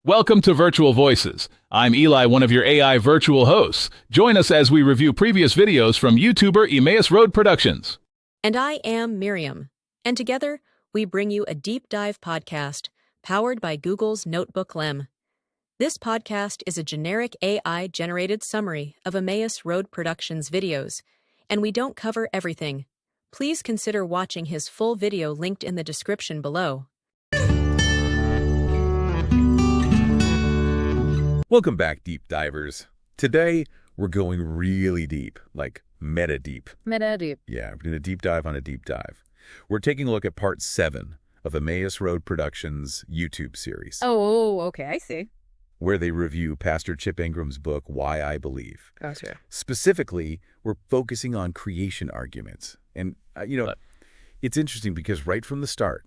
Welcome to Virtual Voices. I'm Eli, one of your AI virtual hosts. Join us as we review previous videos from YouTuber Emmaus Road Productions. And I am Miriam. And together, we bring you a deep dive podcast powered by Google's NotebookLM. This podcast is a generic AI-generated summary of Emmaus Road Productions videos, and we don't cover everything. Please consider watching his full video linked in the description below. Welcome back, deep divers. Today, we're going really deep, like meta deep. Meta deep. Yeah, we're doing a deep dive on a deep dive. We're taking a look at part 7 of Emmaus Road Productions' YouTube series. Oh, okay, I see. Where they review Pastor Chip Ingram's book, Why I Believe. Gotcha. Specifically, we're focusing on creation arguments. And, it's interesting because right from the start,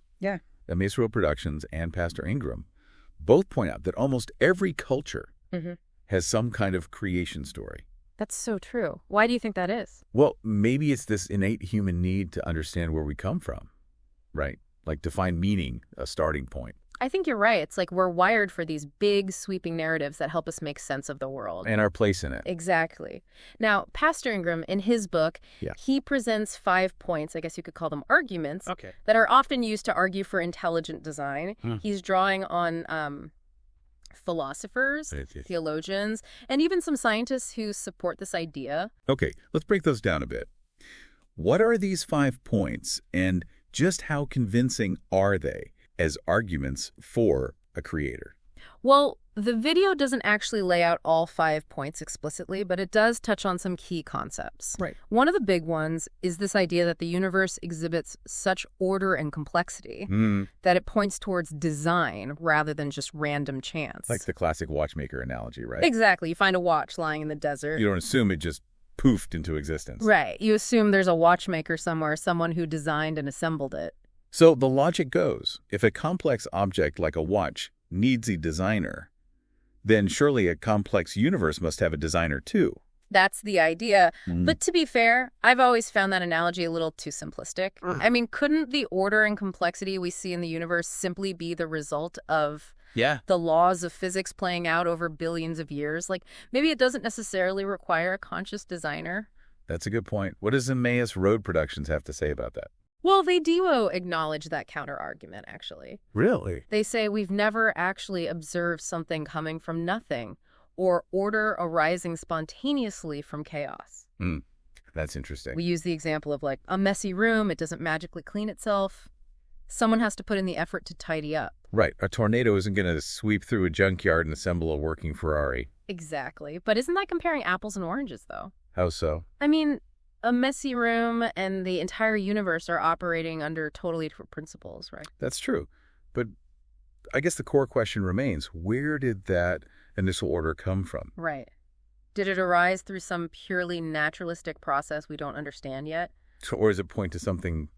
Emmaus Road Productions and Pastor Ingram both point out that almost every culture has some kind of creation story. That's so true. Why do you think that is? Well, maybe it's this innate human need to understand where we come from, right? Like to find meaning, a starting point. I think you're right. It's like we're wired for these big, sweeping narratives that help us make sense of the world. And our place in it. Exactly. Now, Pastor Ingram, in his book, he presents 5 points, I guess you could call them arguments, that are often used to argue for intelligent design. He's drawing on philosophers, theologians, and even some scientists who support this idea. Okay, let's break those down a bit. What are these 5 points, and just how convincing are they as arguments for a creator? Well, the video doesn't actually lay out all 5 points explicitly, but it does touch on some key concepts. Right. One of the big ones is this idea that the universe exhibits such order and complexity that it points towards design rather than just random chance. Like the classic watchmaker analogy, right? Exactly. You find a watch lying in the desert. You don't assume it just poofed into existence. Right. You assume there's a watchmaker somewhere, someone who designed and assembled it. So the logic goes, if a complex object like a watch needs a designer, then surely a complex universe must have a designer too. That's the idea. But to be fair, I've always found that analogy a little too simplistic. I mean, couldn't the order and complexity we see in the universe simply be the result of the laws of physics playing out over billions of years? Like, maybe it doesn't necessarily require a conscious designer. That's a good point. What does Emmaus Road Productions have to say about that? Well, they do acknowledge that counter-argument, actually. Really? They say we've never actually observed something coming from nothing or order arising spontaneously from chaos. That's interesting. We use the example of like a messy room. It doesn't magically clean itself. Someone has to put in the effort to tidy up. Right. A tornado isn't going to sweep through a junkyard and assemble a working Ferrari. Exactly. But isn't that comparing apples and oranges, though? How so? I mean, a messy room and the entire universe are operating under totally different principles, right? That's true. But I guess the core question remains, where did that initial order come from? Right. Did it arise through some purely naturalistic process we don't understand yet? Or does it point to something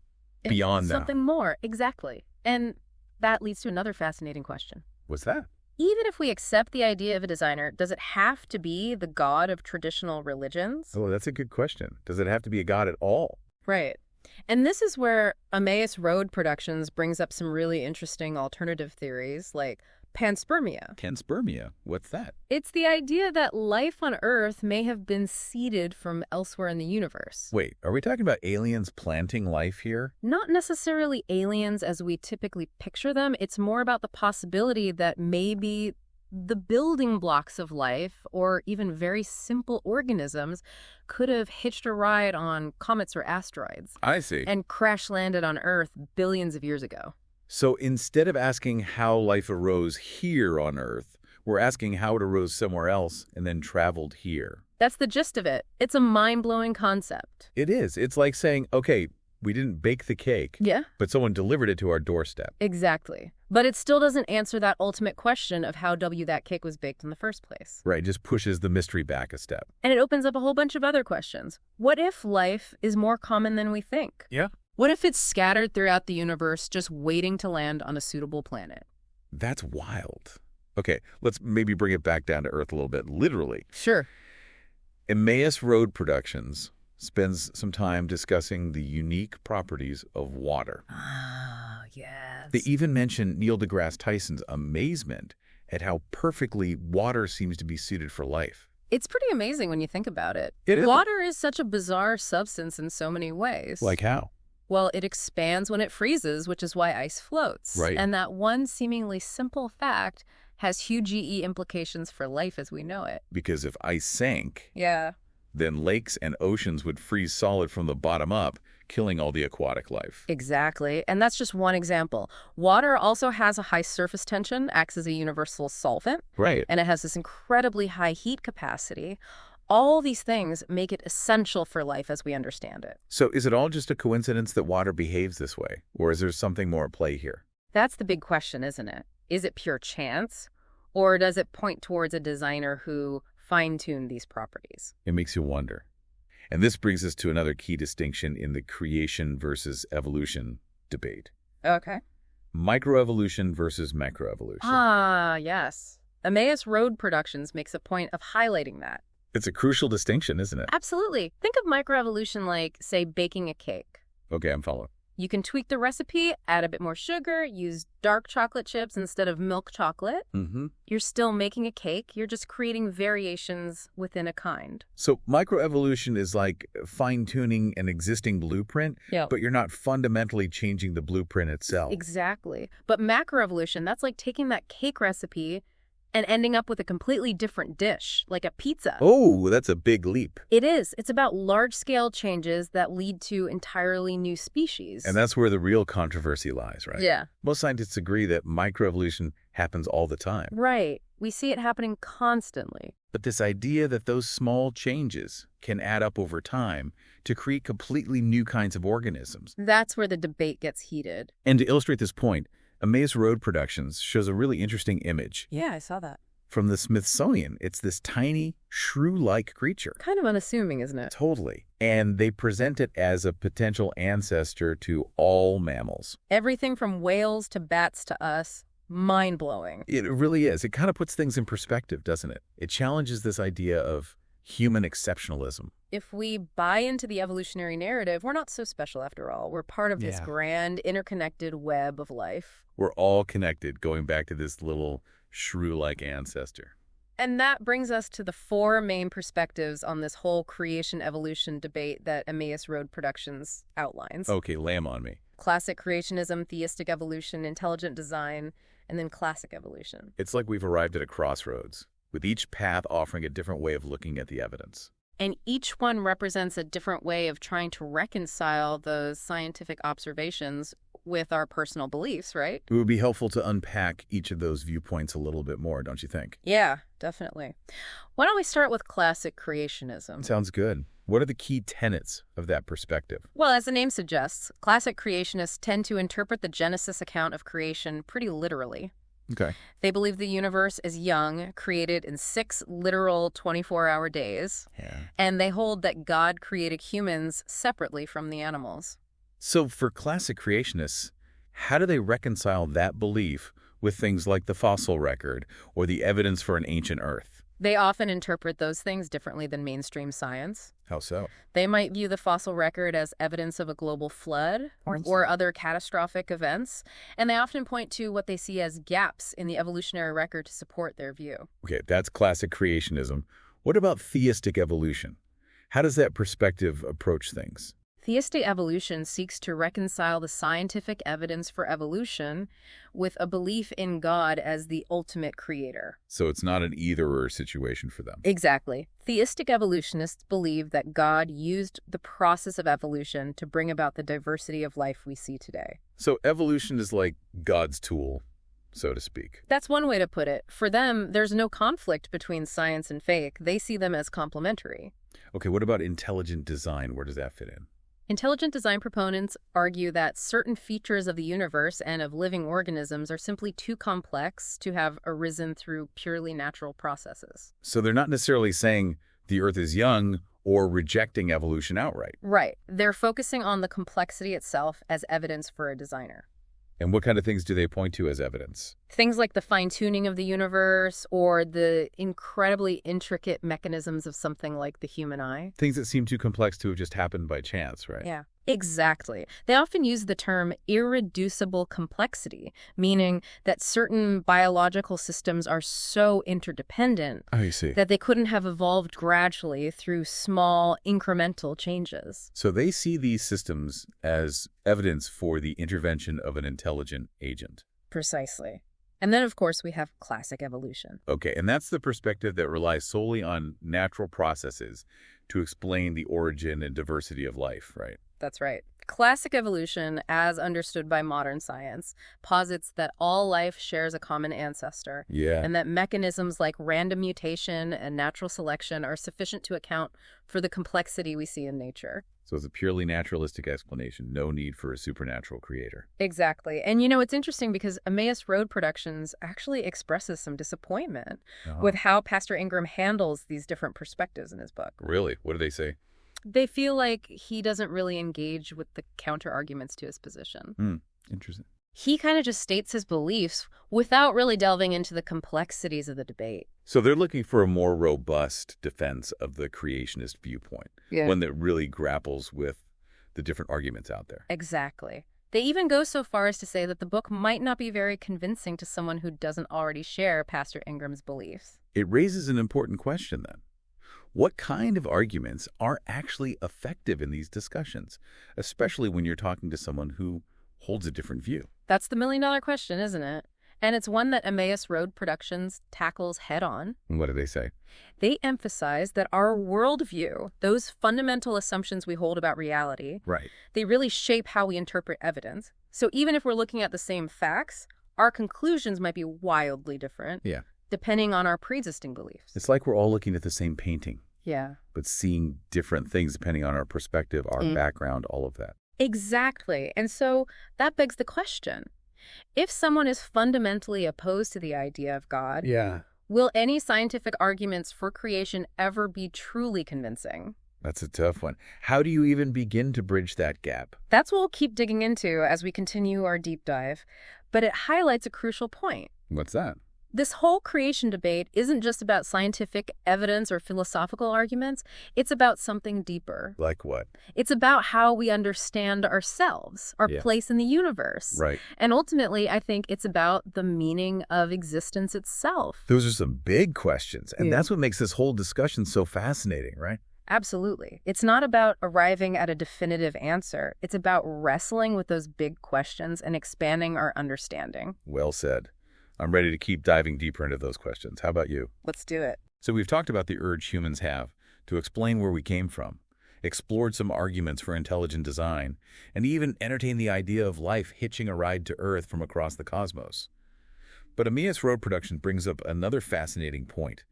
beyond that? Something more, exactly. And that leads to another fascinating question. What's that? Even if we accept the idea of a designer, does it have to be the god of traditional religions? Oh, that's a good question. Does it have to be a god at all? Right. And this is where Emmaus Road Productions brings up some really interesting alternative theories like panspermia. Panspermia? What's that? It's the idea that life on Earth may have been seeded from elsewhere in the universe. Wait, are we talking about aliens planting life here? Not necessarily aliens as we typically picture them. It's more about the possibility that maybe the building blocks of life, or even very simple organisms, could have hitched a ride on comets or asteroids. I see. And crash landed on Earth billions of years ago. So instead of asking how life arose here on Earth, we're asking how it arose somewhere else and then traveled here. That's the gist of it. It's a mind-blowing concept. It is. It's like saying, okay, we didn't bake the cake, but someone delivered it to our doorstep. Exactly. But it still doesn't answer that ultimate question of how that cake was baked in the first place. Right, just pushes the mystery back a step. And it opens up a whole bunch of other questions. What if life is more common than we think? Yeah. What if it's scattered throughout the universe, just waiting to land on a suitable planet? That's wild. Okay, let's maybe bring it back down to Earth a little bit, literally. Sure. Emmaus Road Productions spends some time discussing the unique properties of water. Ah, yes. They even mention Neil deGrasse Tyson's amazement at how perfectly water seems to be suited for life. It's pretty amazing when you think about it. It is. Water is such a bizarre substance in so many ways. Like how? Well, it expands when it freezes, which is why ice floats. Right. And that one seemingly simple fact has huge GE implications for life as we know it. Because if ice sank, Yeah. then lakes and oceans would freeze solid from the bottom up, killing all the aquatic life. Exactly. And that's just one example. Water also has a high surface tension, acts as a universal solvent. Right. And it has this incredibly high heat capacity. All these things make it essential for life as we understand it. So is it all just a coincidence that water behaves this way? Or is there something more at play here? That's the big question, isn't it? Is it pure chance? Or does it point towards a designer who fine-tuned these properties? It makes you wonder. And this brings us to another key distinction in the creation versus evolution debate. Okay. Microevolution versus macroevolution. Ah, yes. Emmaus Road Productions makes a point of highlighting that. It's a crucial distinction, isn't it? Absolutely. Think of microevolution like, say, baking a cake. Okay, I'm following. You can tweak the recipe, add a bit more sugar, use dark chocolate chips instead of milk chocolate. Mm-hmm. You're still making a cake. You're just creating variations within a kind. So microevolution is like fine-tuning an existing blueprint, but you're not fundamentally changing the blueprint itself. Exactly. But macroevolution, that's like taking that cake recipe and ending up with a completely different dish, like a pizza. Oh, that's a big leap. It is. It's about large-scale changes that lead to entirely new species. And that's where the real controversy lies, right? Yeah. Most scientists agree that microevolution happens all the time. Right. We see it happening constantly. But this idea that those small changes can add up over time to create completely new kinds of organisms. That's where the debate gets heated. And to illustrate this point, Emmaus Road Productions shows a really interesting image. Yeah, I saw that. From the Smithsonian, it's this tiny, shrew-like creature. Kind of unassuming, isn't it? Totally. And they present it as a potential ancestor to all mammals. Everything from whales to bats to us. Mind-blowing. It really is. It kind of puts things in perspective, doesn't it? It challenges this idea of human exceptionalism. If we buy into the evolutionary narrative, we're not so special after all. We're part of this grand, interconnected web of life. We're all connected, going back to this little shrew-like ancestor. And that brings us to the four main perspectives on this whole creation-evolution debate that Emmaus Road Productions outlines. Okay, lay 'em on me. Classic creationism, theistic evolution, intelligent design, and then classic evolution. It's like we've arrived at a crossroads, with each path offering a different way of looking at the evidence. And each one represents a different way of trying to reconcile those scientific observations with our personal beliefs, right? It would be helpful to unpack each of those viewpoints a little bit more, don't you think? Yeah, definitely. Why don't we start with classic creationism? Sounds good. What are the key tenets of that perspective? Well, as the name suggests, classic creationists tend to interpret the Genesis account of creation pretty literally. Okay. They believe the universe is young, created in 6 literal 24-hour days, and they hold that God created humans separately from the animals. So for classic creationists, how do they reconcile that belief with things like the fossil record or the evidence for an ancient Earth? They often interpret those things differently than mainstream science. How so? They might view the fossil record as evidence of a global flood or other catastrophic events, and they often point to what they see as gaps in the evolutionary record to support their view. Okay, that's classic creationism. What about theistic evolution? How does that perspective approach things? Theistic evolution seeks to reconcile the scientific evidence for evolution with a belief in God as the ultimate creator. So it's not an either-or situation for them. Exactly. Theistic evolutionists believe that God used the process of evolution to bring about the diversity of life we see today. So evolution is like God's tool, so to speak. That's one way to put it. For them, there's no conflict between science and faith. They see them as complementary. Okay, what about intelligent design? Where does that fit in? Intelligent design proponents argue that certain features of the universe and of living organisms are simply too complex to have arisen through purely natural processes. So they're not necessarily saying the Earth is young or rejecting evolution outright. Right. They're focusing on the complexity itself as evidence for a designer. And what kind of things do they point to as evidence? Things like the fine-tuning of the universe or the incredibly intricate mechanisms of something like the human eye. Things that seem too complex to have just happened by chance, right? Yeah. Exactly. They often use the term irreducible complexity, meaning that certain biological systems are so interdependent I see. that they couldn't have evolved gradually through small, incremental changes. So they see these systems as evidence for the intervention of an intelligent agent. Precisely. And then, of course, we have classic evolution. Okay, and that's the perspective that relies solely on natural processes to explain the origin and diversity of life, right? That's right. Classic evolution, as understood by modern science, posits that all life shares a common ancestor, and that mechanisms like random mutation and natural selection are sufficient to account for the complexity we see in nature. So it's a purely naturalistic explanation, no need for a supernatural creator. Exactly. And it's interesting because Emmaus Road Productions actually expresses some disappointment with how Pastor Ingram handles these different perspectives in his book. Really? What do they say? They feel like he doesn't really engage with the counter-arguments to his position. Interesting. He kind of just states his beliefs without really delving into the complexities of the debate. So they're looking for a more robust defense of the creationist viewpoint, one that really grapples with the different arguments out there. Exactly. They even go so far as to say that the book might not be very convincing to someone who doesn't already share Pastor Ingram's beliefs. It raises an important question then. What kind of arguments are actually effective in these discussions, especially when you're talking to someone who holds a different view? That's the million-dollar question, isn't it? And it's one that Emmaus Road Productions tackles head-on. What do they say? They emphasize that our worldview, those fundamental assumptions we hold about reality, they really shape how we interpret evidence. So even if we're looking at the same facts, our conclusions might be wildly different. Depending on our pre-existing beliefs. It's like we're all looking at the same painting. Yeah. But seeing different things depending on our perspective, our background, all of that. Exactly. And so that begs the question. If someone is fundamentally opposed to the idea of God, will any scientific arguments for creation ever be truly convincing? That's a tough one. How do you even begin to bridge that gap? That's what we'll keep digging into as we continue our deep dive. But it highlights a crucial point. What's that? This whole creation debate isn't just about scientific evidence or philosophical arguments. It's about something deeper. Like what? It's about how we understand ourselves, our place in the universe. Right. And ultimately, I think it's about the meaning of existence itself. Those are some big questions. And that's what makes this whole discussion so fascinating, right? Absolutely. It's not about arriving at a definitive answer. It's about wrestling with those big questions and expanding our understanding. Well said. I'm ready to keep diving deeper into those questions. How about you? Let's do it. So we've talked about the urge humans have to explain where we came from, explored some arguments for intelligent design, and even entertained the idea of life hitching a ride to Earth from across the cosmos. But Emmaus Road Production brings up another fascinating point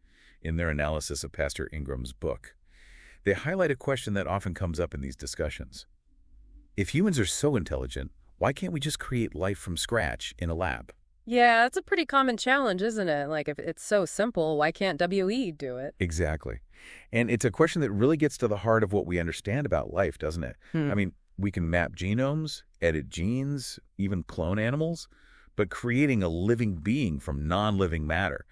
in their analysis of Pastor Ingram's book. They highlight a question that often comes up in these discussions. If humans are so intelligent, why can't we just create life from scratch in a lab? Yeah, that's a pretty common challenge, isn't it? Like, if it's so simple, why can't WE do it? Exactly. And it's a question that really gets to the heart of what we understand about life, doesn't it? I mean, we can map genomes, edit genes, even clone animals, but creating a living being from non-living matter,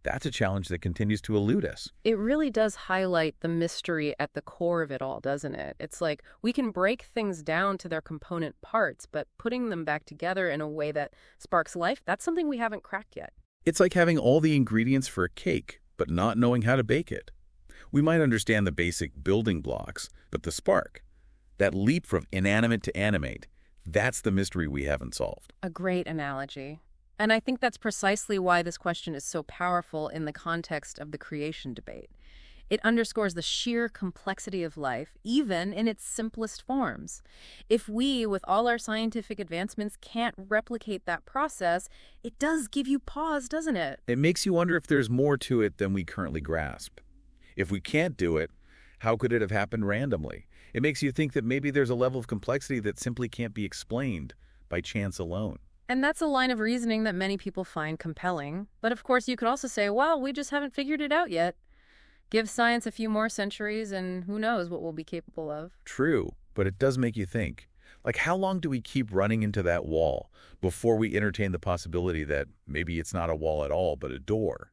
that's a challenge that continues to elude us. It really does highlight the mystery at the core of it all, doesn't it? It's like we can break things down to their component parts, but putting them back together in a way that sparks life, that's something we haven't cracked yet. It's like having all the ingredients for a cake, but not knowing how to bake it. We might understand the basic building blocks, but the spark, that leap from inanimate to animate, that's the mystery we haven't solved. A great analogy. And I think that's precisely why this question is so powerful in the context of the creation debate. It underscores the sheer complexity of life, even in its simplest forms. If we, with all our scientific advancements, can't replicate that process, it does give you pause, doesn't it? It makes you wonder if there's more to it than we currently grasp. If we can't do it, how could it have happened randomly? It makes you think that maybe there's a level of complexity that simply can't be explained by chance alone. And that's a line of reasoning that many people find compelling. But of course, you could also say, well, we just haven't figured it out yet. Give science a few more centuries and who knows what we'll be capable of. True, but it does make you think. Like, how long do we keep running into that wall before we entertain the possibility that maybe it's not a wall at all, but a door?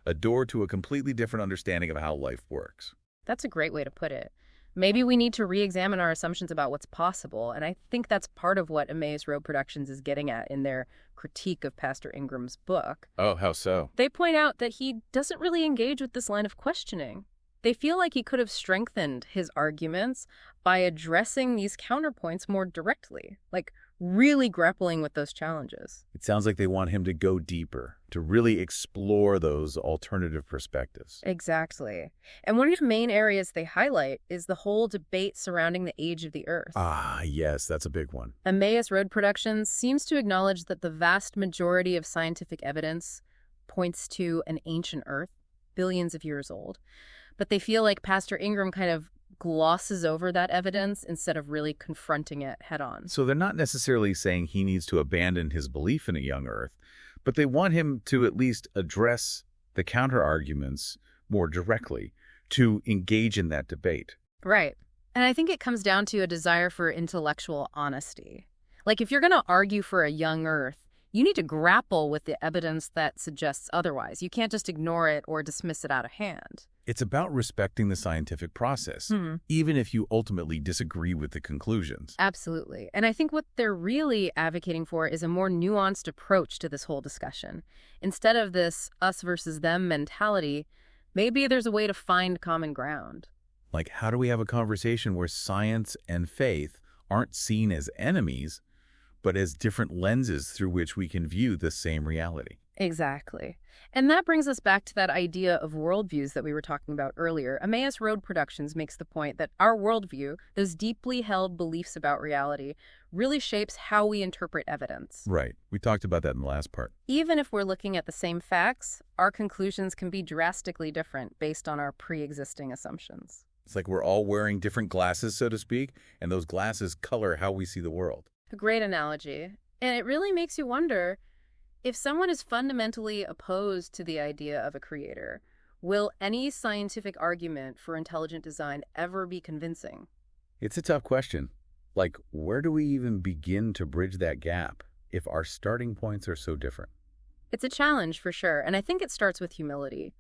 A door to a completely different understanding of how life works. That's a great way to put it. Maybe we need to re-examine our assumptions about what's possible, and I think that's part of what Emmaus Road Productions is getting at in their critique of Pastor Ingram's book. Oh, how so? They point out that he doesn't really engage with this line of questioning. They feel like he could have strengthened his arguments by addressing these counterpoints more directly, like really grappling with those challenges. It sounds like they want him to go deeper, to really explore those alternative perspectives. Exactly. And one of the main areas they highlight is the whole debate surrounding the age of the Earth. Ah, yes, that's a big one. Emmaus Road Productions seems to acknowledge that the vast majority of scientific evidence points to an ancient Earth, billions of years old. But they feel like Pastor Ingram kind of glosses over that evidence instead of really confronting it head on. So they're not necessarily saying he needs to abandon his belief in a young Earth, but they want him to at least address the counter-arguments more directly, to engage in that debate. Right. And I think it comes down to a desire for intellectual honesty. Like, if you're going to argue for a young Earth, you need to grapple with the evidence that suggests otherwise. You can't just ignore it or dismiss it out of hand. It's about respecting the scientific process, even if you ultimately disagree with the conclusions. Absolutely. And I think what they're really advocating for is a more nuanced approach to this whole discussion. Instead of this us versus them mentality, maybe there's a way to find common ground. Like, how do we have a conversation where science and faith aren't seen as enemies, but as different lenses through which we can view the same reality? Exactly. And that brings us back to that idea of worldviews that we were talking about earlier. Emmaus Road Productions makes the point that our worldview, those deeply held beliefs about reality, really shapes how we interpret evidence. Right. We talked about that in the last part. Even if we're looking at the same facts, our conclusions can be drastically different based on our pre-existing assumptions. It's like we're all wearing different glasses, so to speak, and those glasses color how we see the world. A great analogy. And it really makes you wonder, if someone is fundamentally opposed to the idea of a creator, will any scientific argument for intelligent design ever be convincing? It's a tough question. Like, where do we even begin to bridge that gap if our starting points are so different? It's a challenge for sure, and I think it starts with humility.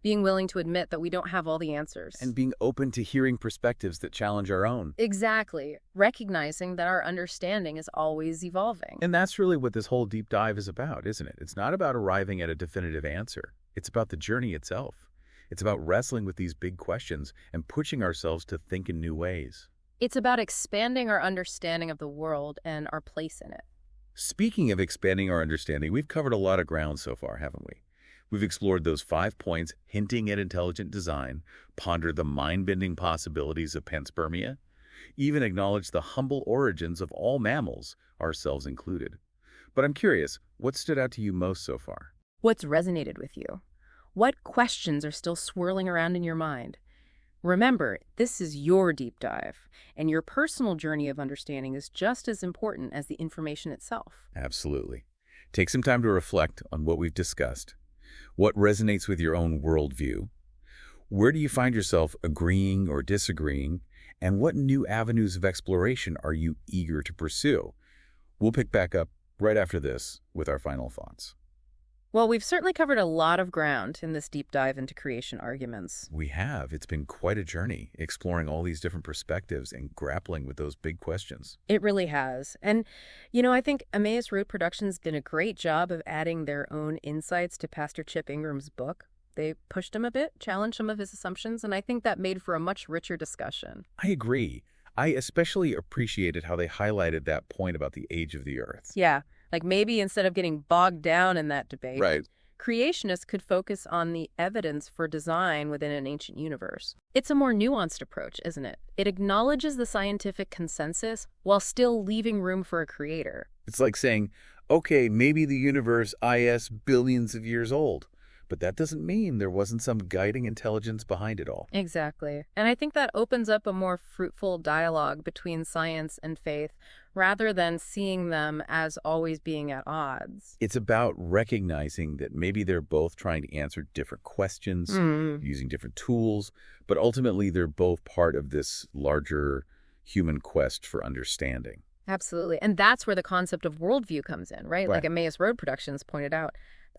Being willing to admit that we don't have all the answers. And being open to hearing perspectives that challenge our own. Exactly. Recognizing that our understanding is always evolving. And that's really what this whole deep dive is about, isn't it? It's not about arriving at a definitive answer. It's about the journey itself. It's about wrestling with these big questions and pushing ourselves to think in new ways. It's about expanding our understanding of the world and our place in it. Speaking of expanding our understanding, we've covered a lot of ground so far, haven't we? We've explored those 5 points hinting at intelligent design, pondered the mind-bending possibilities of panspermia, even acknowledged the humble origins of all mammals, ourselves included. But I'm curious, what stood out to you most so far? What's resonated with you? What questions are still swirling around in your mind? Remember, this is your deep dive, and your personal journey of understanding is just as important as the information itself. Absolutely. Take some time to reflect on what we've discussed. What resonates with your own worldview? Where do you find yourself agreeing or disagreeing? And what new avenues of exploration are you eager to pursue? We'll pick back up right after this with our final thoughts. Well, we've certainly covered a lot of ground in this deep dive into creation arguments. We have. It's been quite a journey, exploring all these different perspectives and grappling with those big questions. It really has. And, I think Emmaus Road Productions did a great job of adding their own insights to Pastor Chip Ingram's book. They pushed him a bit, challenged some of his assumptions, and I think that made for a much richer discussion. I agree. I especially appreciated how they highlighted that point about the age of the Earth. Yeah. Like maybe instead of getting bogged down in that debate, right, creationists could focus on the evidence for design within an ancient universe. It's a more nuanced approach, isn't it? It acknowledges the scientific consensus while still leaving room for a creator. It's like saying, okay, maybe the universe is billions of years old, but that doesn't mean there wasn't some guiding intelligence behind it all. Exactly. And I think that opens up a more fruitful dialogue between science and faith, rather than seeing them as always being at odds. It's about recognizing that maybe they're both trying to answer different questions, using different tools, but ultimately they're both part of this larger human quest for understanding. Absolutely. And that's where the concept of worldview comes in, right? Like Emmaus Road Productions pointed out.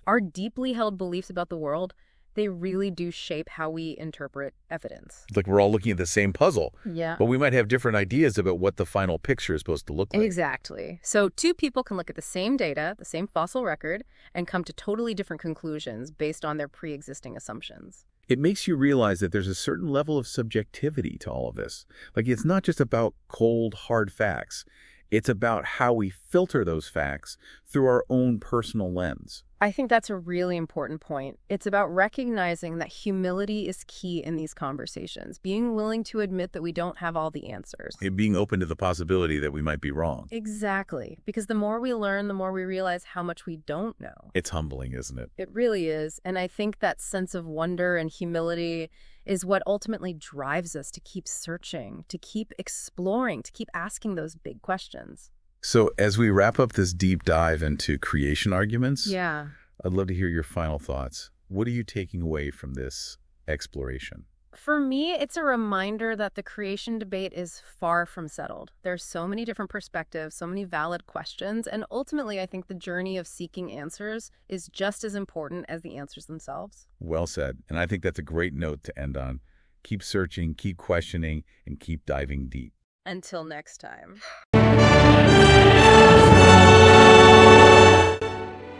Our deeply held beliefs about the world, they really do shape how we interpret evidence. It's like we're all looking at the same puzzle. Yeah. But we might have different ideas about what the final picture is supposed to look like. Exactly. So two people can look at the same data, the same fossil record, and come to totally different conclusions based on their pre-existing assumptions. It makes you realize that there's a certain level of subjectivity to all of this. Like, it's not just about cold, hard facts. It's about how we filter those facts through our own personal lens. I think that's a really important point. It's about recognizing that humility is key in these conversations, being willing to admit that we don't have all the answers. And being open to the possibility that we might be wrong. Exactly. Because the more we learn, the more we realize how much we don't know. It's humbling, isn't it? It really is. And I think that sense of wonder and humility is what ultimately drives us to keep searching, to keep exploring, to keep asking those big questions. So as we wrap up this deep dive into creation arguments, yeah, I'd love to hear your final thoughts. What are you taking away from this exploration? For me, it's a reminder that the creation debate is far from settled. There's so many different perspectives, so many valid questions, and ultimately I think the journey of seeking answers is just as important as the answers themselves. Well said. And I think that's a great note to end on. Keep searching, keep questioning, and keep diving deep. Until next time.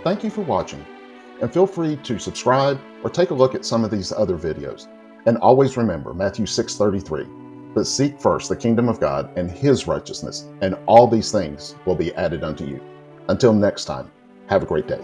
Thank you for watching, and feel free to subscribe or take a look at some of these other videos. And always remember Matthew 6:33, but seek first the kingdom of God and his righteousness, and all these things will be added unto you. Until next time, have a great day.